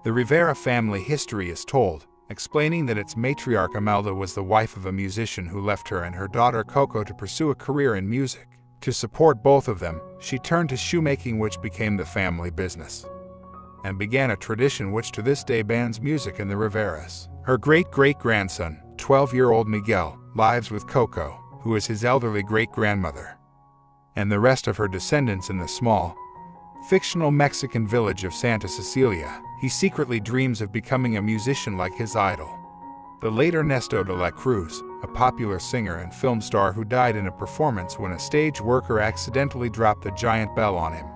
The Rivera family history is told, explaining that its matriarch Imelda was the wife of a musician who left her and her daughter Coco to pursue a career in music. To support both of them, she turned to shoemaking, which became the family business, and began a tradition which to this day bans music in the Riveras. Her great-great-grandson, 12-year-old Miguel, lives with Coco, who is his elderly great-grandmother, and the rest of her descendants in the small, fictional Mexican village of Santa Cecilia. He secretly dreams of becoming a musician like his idol, the late Ernesto de la Cruz, a popular singer and film star who died in a performance when a stage worker accidentally dropped the giant bell on him.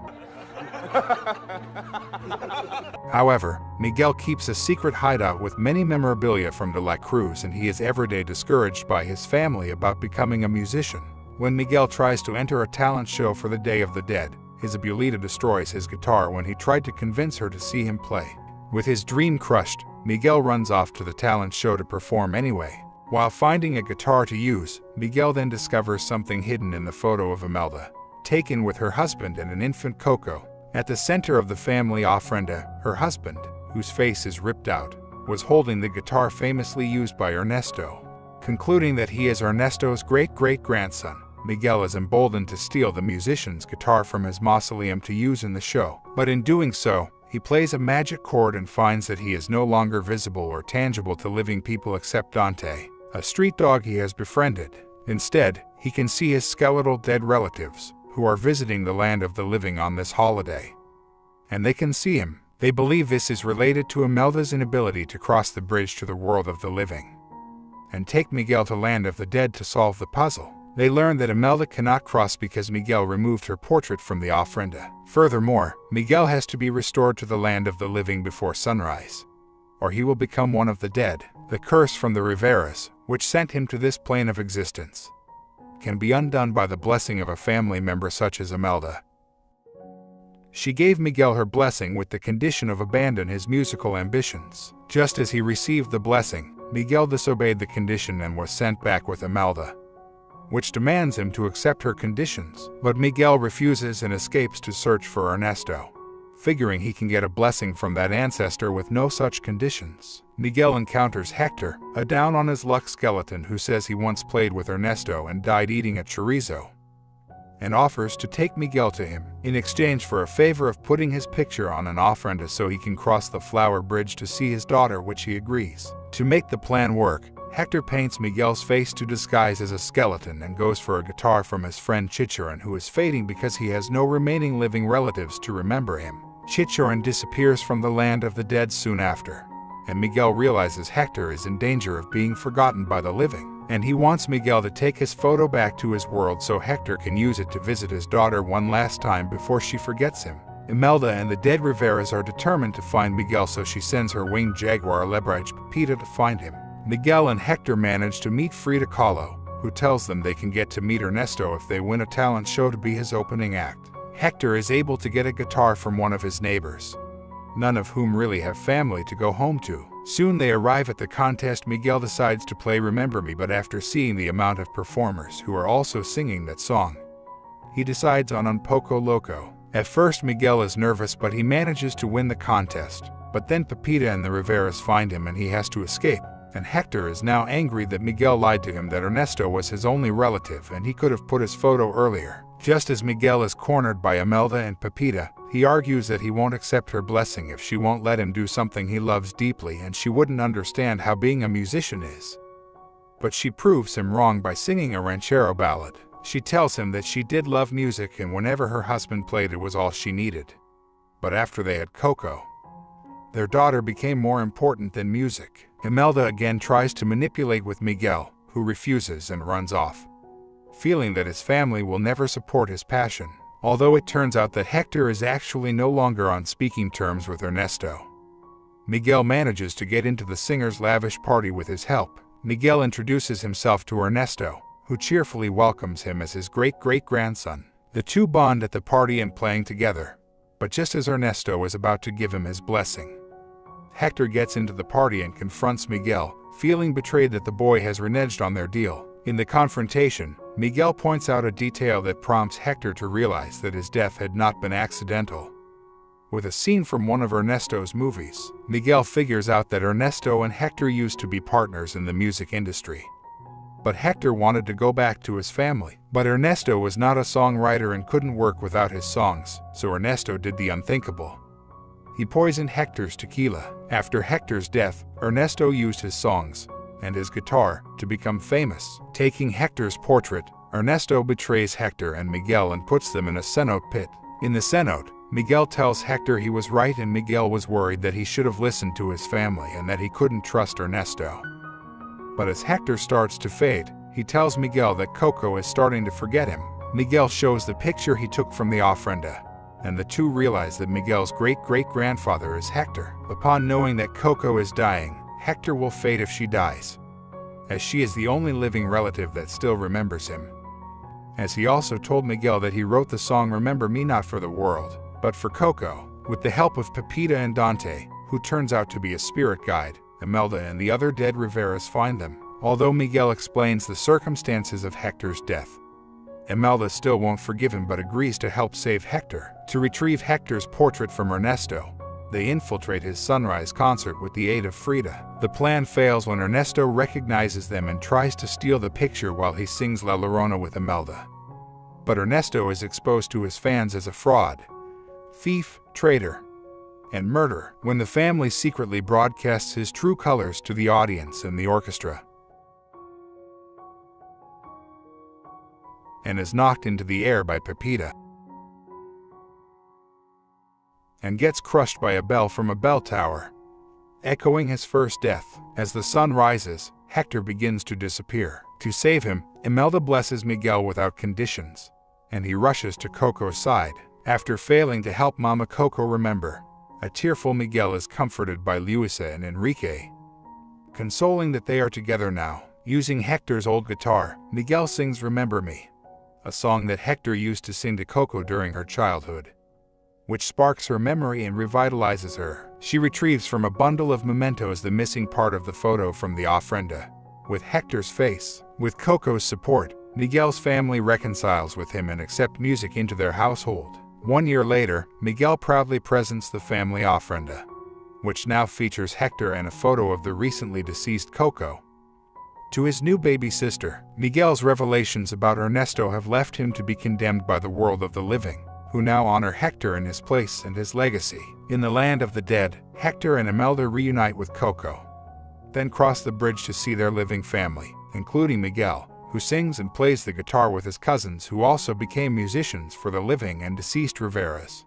However, Miguel keeps a secret hideout with many memorabilia from de la Cruz, and he is everyday discouraged by his family about becoming a musician. When Miguel tries to enter a talent show for the Day of the Dead, his Abuelita destroys his guitar when he tried to convince her to see him play. With his dream crushed, Miguel runs off to the talent show to perform anyway. While finding a guitar to use, Miguel then discovers something hidden in the photo of Imelda, taken with her husband and an infant Coco. At the center of the family ofrenda, her husband, whose face is ripped out, was holding the guitar famously used by Ernesto. Concluding that he is Ernesto's great-great-grandson, Miguel is emboldened to steal the musician's guitar from his mausoleum to use in the show. But in doing so, he plays a magic chord and finds that he is no longer visible or tangible to living people except Dante, a street dog he has befriended. Instead, he can see his skeletal dead relatives, who are visiting the land of the living on this holiday. And they can see him. They believe this is related to Imelda's inability to cross the bridge to the world of the living, and take Miguel to land of the dead to solve the puzzle. They learn that Imelda cannot cross because Miguel removed her portrait from the ofrenda. Furthermore, Miguel has to be restored to the land of the living before sunrise, or he will become one of the dead. The curse from the Riveras, which sent him to this plane of existence, can be undone by the blessing of a family member such as Imelda. She gave Miguel her blessing with the condition of abandon his musical ambitions. Just as he received the blessing, Miguel disobeyed the condition and was sent back with Imelda, which demands him to accept her conditions. But Miguel refuses and escapes to search for Ernesto, figuring he can get a blessing from that ancestor with no such conditions. Miguel encounters Hector, a down-on-his-luck skeleton who says he once played with Ernesto and died eating a chorizo, and offers to take Miguel to him in exchange for a favor of putting his picture on an ofrenda so he can cross the flower bridge to see his daughter, which he agrees. To make the plan work, Hector paints Miguel's face to disguise as a skeleton and goes for a guitar from his friend Chicharon, who is fading because he has no remaining living relatives to remember him. Chicharon disappears from the land of the dead soon after, and Miguel realizes Hector is in danger of being forgotten by the living, and he wants Miguel to take his photo back to his world so Hector can use it to visit his daughter one last time before she forgets him. Imelda and the dead Riveras are determined to find Miguel, so she sends her winged jaguar Lebrige Pepita to find him. Miguel and Hector manage to meet Frida Kahlo, who tells them they can get to meet Ernesto if they win a talent show to be his opening act. Hector is able to get a guitar from one of his neighbors, none of whom really have family to go home to. Soon they arrive at the contest. Miguel decides to play Remember Me, but after seeing the amount of performers who are also singing that song, he decides on Un Poco Loco. At first Miguel is nervous, but he manages to win the contest. But then Pepita and the Riveras find him and he has to escape. And Hector is now angry that Miguel lied to him that Ernesto was his only relative and he could have put his photo earlier. Just as Miguel is cornered by Imelda and Pepita, he argues that he won't accept her blessing if she won't let him do something he loves deeply, and she wouldn't understand how being a musician is. But she proves him wrong by singing a ranchero ballad. She tells him that she did love music and whenever her husband played it was all she needed. But after they had Coco, their daughter became more important than music. Imelda again tries to manipulate with Miguel, who refuses and runs off, feeling that his family will never support his passion. Although it turns out that Hector is actually no longer on speaking terms with Ernesto, Miguel manages to get into the singer's lavish party with his help. Miguel introduces himself to Ernesto, who cheerfully welcomes him as his great-great-grandson. The two bond at the party and playing together, but just as Ernesto is about to give him his blessing, Hector gets into the party and confronts Miguel, feeling betrayed that the boy has reneged on their deal. In the confrontation, Miguel points out a detail that prompts Hector to realize that his death had not been accidental. With a scene from one of Ernesto's movies, Miguel figures out that Ernesto and Hector used to be partners in the music industry. But Hector wanted to go back to his family. But Ernesto was not a songwriter and couldn't work without his songs, so Ernesto did the unthinkable. He poisoned Hector's tequila. After Hector's death, Ernesto used his songs and his guitar to become famous. Taking Hector's portrait, Ernesto betrays Hector and Miguel and puts them in a cenote pit. In the cenote, Miguel tells Hector he was right, and Miguel was worried that he should have listened to his family and that he couldn't trust Ernesto. But as Hector starts to fade, he tells Miguel that Coco is starting to forget him. Miguel shows the picture he took from the ofrenda, and the two realize that Miguel's great-great-grandfather is Hector. Upon knowing that Coco is dying, Hector will fade if she dies, as she is the only living relative that still remembers him. As he also told Miguel that he wrote the song Remember Me not for the world, but for Coco. With the help of Pepita and Dante, who turns out to be a spirit guide, Imelda and the other dead Riveras find them. Although Miguel explains the circumstances of Hector's death, Imelda still won't forgive him but agrees to help save Hector. To retrieve Hector's portrait from Ernesto, they infiltrate his sunrise concert with the aid of Frida. The plan fails when Ernesto recognizes them and tries to steal the picture while he sings La Llorona with Imelda. But Ernesto is exposed to his fans as a fraud, thief, traitor, and murderer when the family secretly broadcasts his true colors to the audience and the orchestra, and is knocked into the air by Pepita and gets crushed by a bell from a bell tower, echoing his first death. As the sun rises, Hector begins to disappear. To save him, Imelda blesses Miguel without conditions, and he rushes to Coco's side. After failing to help Mama Coco remember, a tearful Miguel is comforted by Luisa and Enrique, consoling that they are together now. Using Hector's old guitar, Miguel sings Remember Me, a song that Hector used to sing to Coco during her childhood, which sparks her memory and revitalizes her. She retrieves from a bundle of mementos the missing part of the photo from the ofrenda, with Hector's face. With Coco's support, Miguel's family reconciles with him and accept music into their household. 1 year later, Miguel proudly presents the family ofrenda, which now features Hector and a photo of the recently deceased Coco. To his new baby sister, Miguel's revelations about Ernesto have left him to be condemned by the world of the living, who now honor Hector in his place and his legacy. In the land of the dead, Hector and Imelda reunite with Coco, then cross the bridge to see their living family, including Miguel, who sings and plays the guitar with his cousins who also became musicians for the living and deceased Riveras.